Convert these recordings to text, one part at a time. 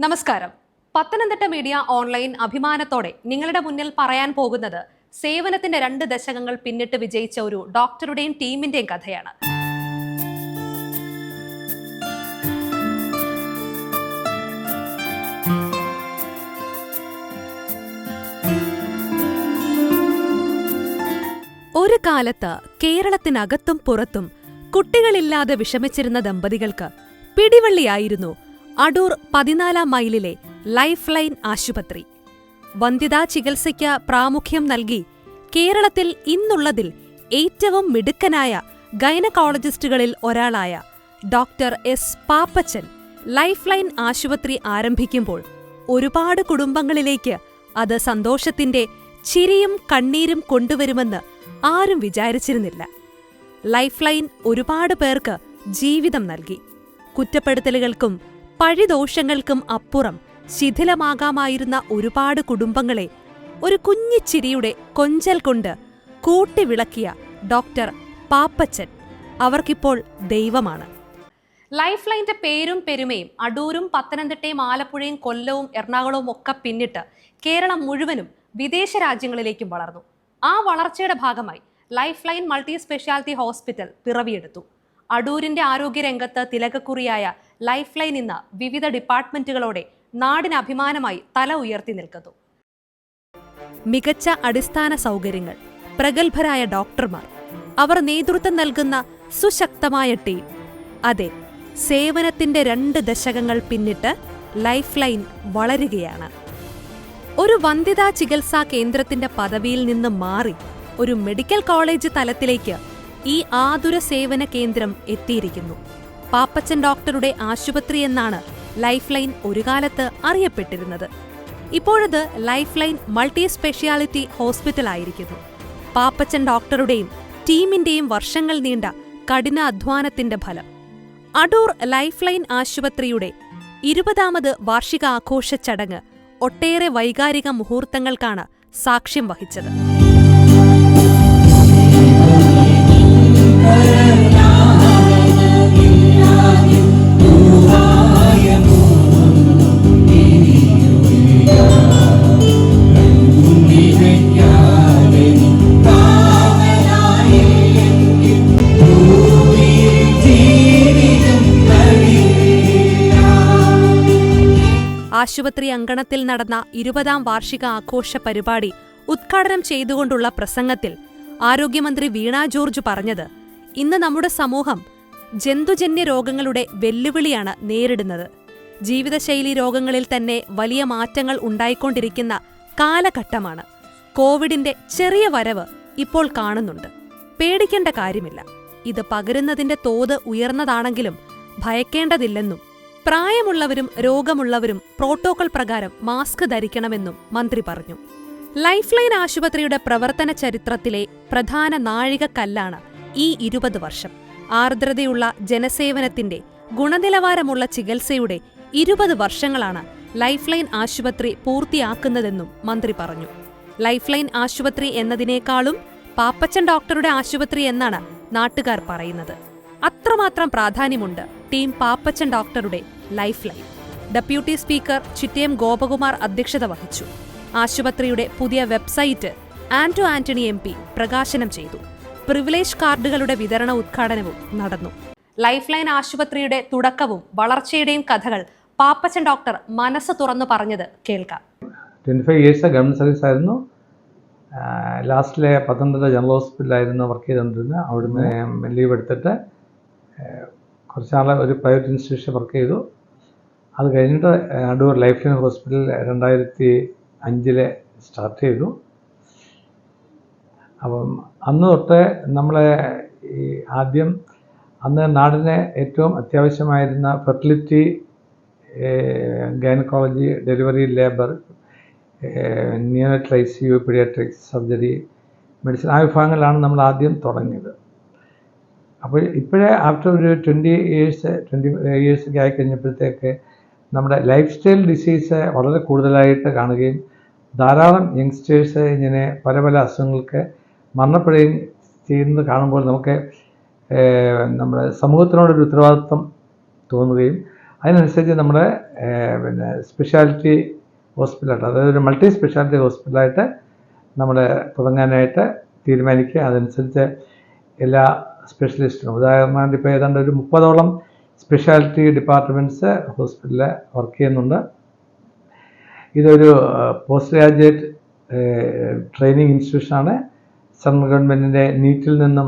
നമസ്കാരം. Pathanamthitta media online അഭിമാനത്തോടെ നിങ്ങളുടെ മുന്നിൽ പറയാൻ പോകുന്നത് സേവനത്തിന്റെ 2 ദശകങ്ങൾ പിന്നിട്ട് വിജയിച്ച ഒരു ഡോക്ടറുടെയും ടീമിന്റെയും കഥയാണ്. ഒരു കാലത്ത് കേരളത്തിനകത്തും പുറത്തും കുട്ടികളില്ലാതെ വിഷമിച്ചിരുന്ന ദമ്പതികൾക്ക് പിടിവള്ളിയായിരുന്നു അടൂർ 14 മൈലിലെ ലൈഫ് ലൈൻ ആശുപത്രി. വന്ധ്യതാ ചികിത്സയ്ക്ക് പ്രാമുഖ്യം നൽകി കേരളത്തിൽ ഇന്നുള്ളതിൽ ഏറ്റവും മിടുക്കനായ ഗൈനക്കോളജിസ്റ്റുകളിൽ ഒരാളായ doctor S Pappachan life line ആശുപത്രി ആരംഭിക്കുമ്പോൾ ഒരുപാട് കുടുംബങ്ങളിലേക്ക് അത് സന്തോഷത്തിന്റെ ചിരിയും കണ്ണീരും കൊണ്ടുവരുമെന്ന് ആരും വിചാരിച്ചിരുന്നില്ല. ലൈഫ് ലൈൻ ഒരുപാട് പേർക്ക് ജീവിതം നൽകി. കുറ്റപ്പെടുത്തലുകൾക്കും പഴിദോഷങ്ങൾക്കും അപ്പുറം ശിഥിലമാകാമായിരുന്ന ഒരുപാട് കുടുംബങ്ങളെ ഒരു കുഞ്ഞിച്ചിരിയുടെ കൊഞ്ചൽ കൊണ്ട് കൂട്ടിവിളക്കിയ ഡോക്ടർ പാപ്പച്ചൻ അവർക്കിപ്പോൾ ദൈവമാണ്. ലൈഫ് ലൈൻ്റെ പേരും പെരുമയും അടൂരും പത്തനംതിട്ടയും ആലപ്പുഴയും കൊല്ലവും എറണാകുളവും ഒക്കെ പിന്നിട്ട് കേരളം മുഴുവനും വിദേശ രാജ്യങ്ങളിലേക്കും വളർന്നു. ആ വളർച്ചയുടെ ഭാഗമായി life line multi speciality hospital പിറവിയെടുത്തു. അടൂരിന്റെ ആരോഗ്യരംഗത്ത് തിലകക്കുറിയായ ലൈഫ് ലൈൻ ഇന്ന് വിവിധ ഡിപ്പാർട്ട്മെന്റുകളോടെ നാടിന് അഭിമാനമായി തല ഉയർത്തി നിൽക്കുന്നു. മികച്ച അടിസ്ഥാന സൗകര്യങ്ങൾ, പ്രഗത്ഭരായ ഡോക്ടർമാർ, അവർ നേതൃത്വം നൽകുന്ന സുശക്തമായ ടീം. അതെ, സേവനത്തിന്റെ 2 ദശകങ്ങൾ പിന്നിട്ട് ലൈഫ് ലൈൻ വളരുകയാണ്. ഒരു വന്ധ്യതാ ചികിത്സാ കേന്ദ്രത്തിന്റെ പദവിയിൽ നിന്ന് മാറി ഒരു മെഡിക്കൽ കോളേജ് തലത്തിലേക്ക് ഈ ആതുര സേവന കേന്ദ്രം എത്തിയിരിക്കുന്നു. പാപ്പച്ചൻ ഡോക്ടറുടെ ആശുപത്രി എന്നാണ് ലൈഫ് ലൈൻ ഒരു കാലത്ത് അറിയപ്പെട്ടിരുന്നത്. ഇപ്പോഴത് life line multi speciality hospital ആയിരിക്കുന്നു. പാപ്പച്ചൻ ഡോക്ടറുടെയും ടീമിന്റെയും വർഷങ്ങൾ നീണ്ട കഠിന അധ്വാനത്തിന്റെ ഫലം. അടൂർ ലൈഫ് ലൈൻ ആശുപത്രിയുടെ 20ാമത് വാർഷികാഘോഷ ചടങ്ങ് ഒട്ടേറെ വൈകാരിക മുഹൂർത്തങ്ങൾക്കാണ് സാക്ഷ്യം വഹിച്ചത്. ആശുപത്രി അങ്കണത്തിൽ നടന്ന 20ാം വാർഷിക ആഘോഷ പരിപാടി ഉദ്ഘാടനം ചെയ്തുകൊണ്ടുള്ള പ്രസംഗത്തിൽ ആരോഗ്യമന്ത്രി വീണ ജോർജ് പറഞ്ഞത്, ഇന്ന് നമ്മുടെ സമൂഹം ജന്തുജന്യ രോഗങ്ങളുടെ വെല്ലുവിളിയാണ് നേരിടുന്നത്. ജീവിതശൈലി രോഗങ്ങളിൽ തന്നെ വലിയ മാറ്റങ്ങൾ ഉണ്ടായിക്കൊണ്ടിരിക്കുന്ന കാലഘട്ടമാണ്. കോവിഡിന്റെ ചെറിയ വരവ് ഇപ്പോൾ കാണുന്നുണ്ട്. പേടിക്കേണ്ട കാര്യമില്ല. ഇത് പകരുന്നതിന്റെ തോത് ഉയർന്നതാണെങ്കിലും ഭയക്കേണ്ടതില്ലെന്നും പ്രായമുള്ളവരും രോഗമുള്ളവരും പ്രോട്ടോകോൾ പ്രകാരം മാസ്ക് ധരിക്കണമെന്നും മന്ത്രി പറഞ്ഞു. ലൈഫ് ലൈൻ ആശുപത്രിയുടെ പ്രവർത്തന ചരിത്രത്തിലെ പ്രധാന നാഴികക്കല്ലാണ് ഈ 20 വർഷം. ആർദ്രതയുള്ള ജനസേവനത്തിന്റെ ഗുണനിലവാരമുള്ള ചികിത്സയുടെ 20 വർഷങ്ങളാണ് ലൈഫ് ലൈൻ ആശുപത്രി പൂർത്തിയാക്കുന്നതെന്നും മന്ത്രി പറഞ്ഞു. ലൈഫ് ലൈൻ ആശുപത്രി എന്നതിനേക്കാളും പാപ്പച്ചൻ ഡോക്ടറുടെ ആശുപത്രി എന്നാണ് നാട്ടുകാർ പറയുന്നത്. അത്രമാത്രം പ്രാധാന്യമുണ്ട് ടീം പാപ്പച്ചൻ ഡോക്ടറുടെ life line. Deputy speaker Chittayam Gopakumar അധ്യക്ഷത വഹിച്ചു. ആശുപത്രിയുടെ പുതിയ വെബ്സൈറ്റ് ആന്റണി MP പ്രകാശനം ചെയ്തു. പ്രിവിലേജ് കാർഡുകളുടെ വിതരണ ഉദ്ഘാടനവും നടന്നു. ലൈഫ് ലൈൻ ആശുപത്രിയുടെ തുടക്കവും വളർച്ചയുടെയും കഥകൾ പാപ്പച്ചൻ ഡോക്ടർ മനസ്സ് തുറന്നു പറഞ്ഞത് കേൾക്കാം. 25 ഇയേഴ്സ് ഗവൺമെന്റ് സർവീസ് ആയിരുന്നു. ലാസ്റ്റിലെ പത്തനംതിട്ട ജനറൽ ഹോസ്പിറ്റലായിരുന്നു വർക്ക് ചെയ്തുകൊണ്ടിരുന്നത്. അവിടുന്ന് ലീവ് എടുത്തിട്ട് കുറച്ചാൾ ഒരു പ്രൈവറ്റ് ഇൻസ്റ്റിറ്റ്യൂഷൻ വർക്ക് ചെയ്തു. അത് കഴിഞ്ഞിട്ട് Adoor life line hospital 2005 start ചെയ്തു. അപ്പം അന്ന് തൊട്ട് നമ്മളെ ഈ ആദ്യം അന്ന് നാടിന് ഏറ്റവും അത്യാവശ്യമായിരുന്ന fertility, gynaecology, delivery, labour, neonatal ICU, paediatrics, surgery, medicine, ആ വിഭാഗങ്ങളിലാണ് നമ്മൾ ആദ്യം തുടങ്ങിയത്. അപ്പോൾ ഇപ്പോഴേ ആഫ്റ്റർ ഒരു 20 ഇയേഴ്സൊക്കെ ആയിക്കഴിഞ്ഞപ്പോഴത്തേക്ക് നമ്മുടെ ലൈഫ് സ്റ്റൈൽ ഡിസീസ് വളരെ കൂടുതലായിട്ട് കാണുകയും ധാരാളം യങ്സ്റ്റേഴ്സ് ഇങ്ങനെ പല പല അസുഖങ്ങൾക്ക് മരണപ്പെടുകയും ചെയ്യുന്നത് കാണുമ്പോൾ നമുക്ക് നമ്മുടെ സമൂഹത്തിനോടൊരു ഉത്തരവാദിത്വം തോന്നുകയും അതിനനുസരിച്ച് നമ്മുടെ പിന്നെ സ്പെഷ്യാലിറ്റി ഹോസ്പിറ്റലായിട്ട്, അതായത് ഒരു മൾട്ടി സ്പെഷ്യാലിറ്റി ഹോസ്പിറ്റലായിട്ട് നമ്മൾ തുടങ്ങാനായിട്ട് തീരുമാനിക്കുക. അതനുസരിച്ച് എല്ലാ സ്പെഷ്യലിസ്റ്റിനും, ഉദാഹരണമായിട്ട് ഇപ്പോൾ ഏതാണ്ട് ഒരു 30ഓളം സ്പെഷ്യാലിറ്റി ഡിപ്പാർട്ട്മെൻറ്റ്സ് ഹോസ്പിറ്റലിൽ വർക്ക് ചെയ്യുന്നുണ്ട്. ഇതൊരു പോസ്റ്റ് ഗ്രാജുവേറ്റ് ട്രെയിനിങ് ഇൻസ്റ്റിറ്റ്യൂഷനാണ്. സെൻട്രൽ ഗവൺമെൻറ്റിൻ്റെ നീറ്റിൽ നിന്നും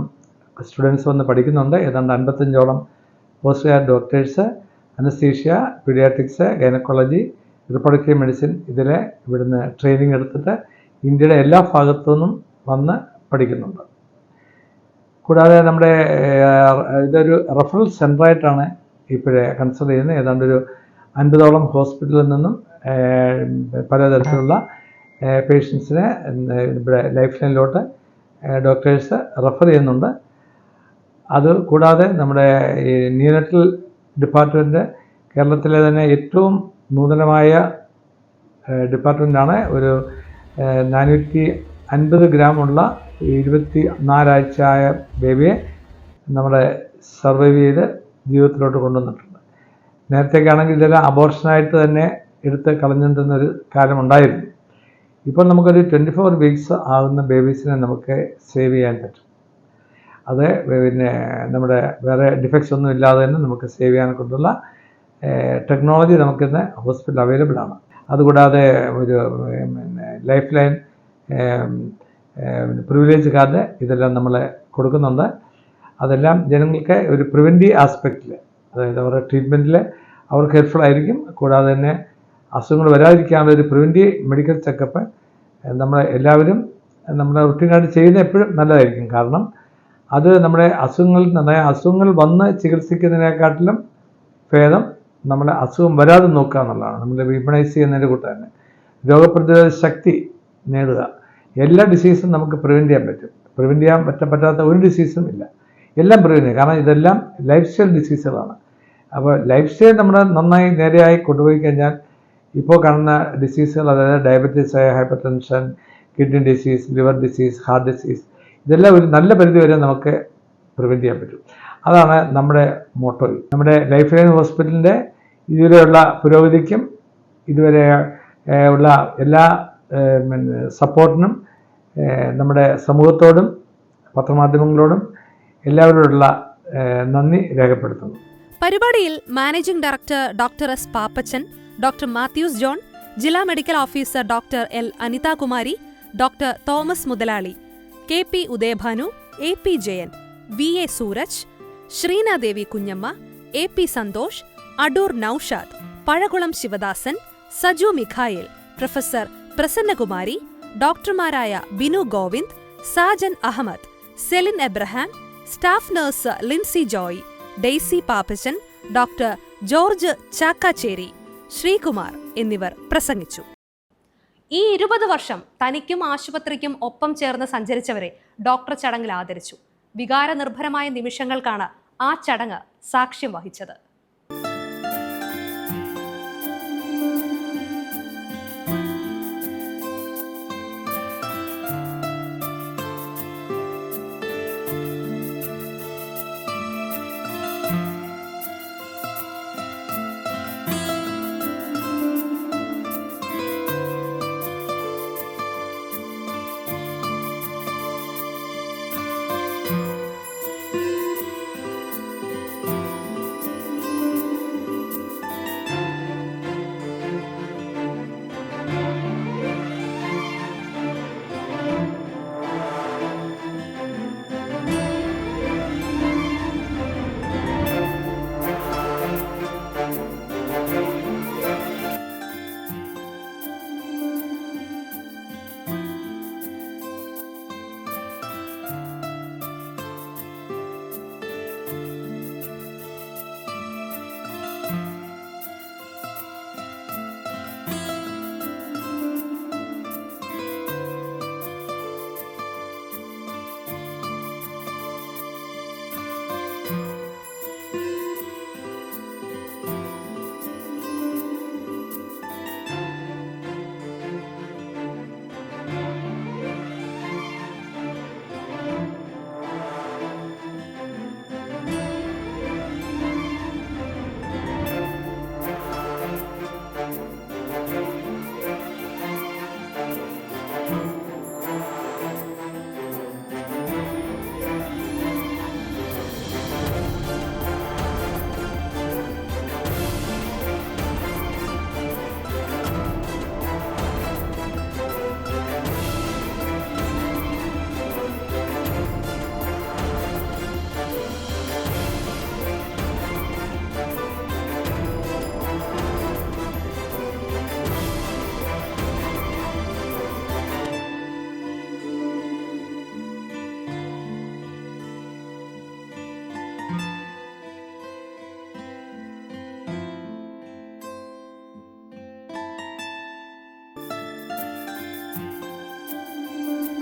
സ്റ്റുഡൻസ് വന്ന് പഠിക്കുന്നുണ്ട്. ഏതാണ്ട് 55ഓളം post graduate doctors, anaesthesia, paediatrics, gynaecology, reproductive medicine ഇവിടുന്ന് ട്രെയിനിങ് എടുത്തിട്ട് ഇന്ത്യയുടെ എല്ലാ ഭാഗത്തു നിന്നും വന്ന് പഠിക്കുന്നുണ്ട്. കൂടാതെ നമ്മുടെ ഇതൊരു റെഫറൽ സെൻ്ററായിട്ടാണ് ഇപ്പോഴേ കൺസിഡർ ചെയ്യുന്നത്. ഏതാണ്ട് ഒരു 50ഓളം ഹോസ്പിറ്റലിൽ നിന്നും പലതരത്തിലുള്ള പേഷ്യൻസിനെ ഇവിടെ ലൈഫ് ലൈനിലോട്ട് ഡോക്ടേഴ്സ് റെഫർ ചെയ്യുന്നുണ്ട്. അത് കൂടാതെ നമ്മുടെ ഈ നിയോനറ്റൽ ഡിപ്പാർട്ട്മെൻറ്റ് കേരളത്തിലെ തന്നെ ഏറ്റവും നൂതനമായ ഡിപ്പാർട്ട്മെൻറ്റാണ്. ഒരു 450 ഗ്രാമുള്ള 24 ആഴ്ചയായ ബേബിയെ നമ്മുടെ സർവൈവ് ചെയ്ത് ജീവിതത്തിലോട്ട് കൊണ്ടുവന്നിട്ടുണ്ട്. നേരത്തേക്കാണെങ്കിൽ ഇതെല്ലാം അബോർഷനായിട്ട് തന്നെ എടുത്ത് കളഞ്ഞിട്ടുന്നൊരു കാലമുണ്ടായിരുന്നു. ഇപ്പോൾ നമുക്കൊരു 24 വീക്സ് ആകുന്ന ബേബീസിനെ നമുക്ക് സേവ് ചെയ്യാൻ പറ്റും. അത് പിന്നെ നമ്മുടെ വേറെ ഡിഫക്ട്സ് ഒന്നും ഇല്ലാതെ തന്നെ നമുക്ക് സേവ് ചെയ്യാൻ കൊണ്ടുള്ള ടെക്നോളജി നമുക്കിന്ന് ഹോസ്പിറ്റലിൽ അവൈലബിൾ ആണ്. അതുകൂടാതെ ഒരു പിന്നെ ലൈഫ് ലൈൻ പ്രിവിലേജ് കാർഡ് ഇതെല്ലാം നമ്മൾ കൊടുക്കുന്നുണ്ട്. അതെല്ലാം ജനങ്ങൾക്ക് ഒരു പ്രിവെൻറ്റീവ് ആസ്പെക്റ്റിൽ, അതായത് അവരുടെ ട്രീറ്റ്മെൻറ്റിൽ അവർക്ക് ഹെൽപ്ഫുൾ ആയിരിക്കും. കൂടാതെ തന്നെ അസുഖങ്ങൾ വരാതിരിക്കാനുള്ള ഒരു പ്രിവെൻറ്റീവ് മെഡിക്കൽ ചെക്കപ്പ് നമ്മൾ എല്ലാവരും നമ്മുടെ റുട്ടീനായിട്ട് ചെയ്യുന്നത് എപ്പോഴും നല്ലതായിരിക്കും. കാരണം അത് നമ്മുടെ അസുഖങ്ങൾ വന്ന് ചികിത്സിക്കുന്നതിനെക്കാട്ടിലും ഭേദം നമ്മുടെ അസുഖം വരാതെ നോക്കുക എന്നുള്ളതാണ്. നമ്മൾ വിമണൈസ് ചെയ്യുന്നതിൻ്റെ കൂട്ട് തന്നെ രോഗപ്രതിരോധ ശക്തി നേടുക. എല്ലാ ഡിസീസും നമുക്ക് പ്രിവെൻറ്റ് ചെയ്യാൻ പറ്റും. പ്രിവെൻറ്റ് ചെയ്യാൻ പറ്റാത്ത ഒരു ഡിസീസും ഇല്ല. എല്ലാം പ്രിവെൻറ്റ് ചെയ്യും. കാരണം ഇതെല്ലാം ലൈഫ് സ്റ്റൈൽ ഡിസീസുകളാണ്. അപ്പോൾ ലൈഫ് സ്റ്റൈൽ നമ്മൾ നന്നായി നേരെയായി കൊണ്ടുപോയി കഴിഞ്ഞാൽ ഇപ്പോൾ കാണുന്ന ഡിസീസുകൾ, അതായത് diabetes, hyper tension, kidney disease, liver disease, heart disease, ഇതെല്ലാം ഒരു നല്ല പരിധി വരെ നമുക്ക് പ്രിവെൻറ്റ് ചെയ്യാൻ പറ്റും. അതാണ് നമ്മുടെ മോട്ടോ. നമ്മുടെ ലൈഫ് ലൈൻ ഹോസ്പിറ്റലിൻ്റെ ഇതുവരെയുള്ള പുരോഗതിക്കും ഇതുവരെ ഉള്ള എല്ലാ സപ്പോർട്ടിനും നമ്മുടെ സമൂഹത്തോടും പത്രമാധ്യമങ്ങളോടും എല്ലാവരോടുള്ള നന്ദി രേഖപ്പെടുത്തുന്നു. പരിപാടിയിൽ managing director doctor S Pappachan, doctor Mathews John, ജില്ലാ medical officer doctor L Anithakumari, doctor Thomas Muthalali, K P Udayabhanu, A P Jayan, V A Sooraj, Sreenadevi Kunjamma, A P Santhosh, Adoor Noushad, Pazhakulam Sivadasan, Saju Mikhayel, professor Prasannakumari, ഡോക്ടർമാരായ Binu Govind, Sajan Ahammed, Celine Abraham, staff nurse Lincy Joy, Daisy Pappachan, doctor George Chakkachery, Sreekumar എന്നിവർ പ്രസംഗിച്ചു. ഈ 20 വർഷം തനിക്കും ആശുപത്രിക്കും ഒപ്പം ചേർന്ന് സഞ്ചരിച്ചവരെ ഡോക്ടർ ചടങ്ങിൽ ആദരിച്ചു. വികാരനിർഭരമായ നിമിഷങ്ങൾക്കാണ് ആ ചടങ്ങ് സാക്ഷ്യം വഹിച്ചത്.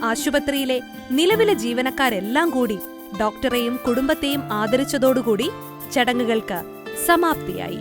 ആശുപത്രിയിലെ നിലവിലെ ജീവനക്കാരെല്ലാം കൂടി ഡോക്ടറെയും കുടുംബത്തെയും ആദരിച്ചതോടുകൂടി ചടങ്ങുകൾക്ക് സമാപ്തിയായി.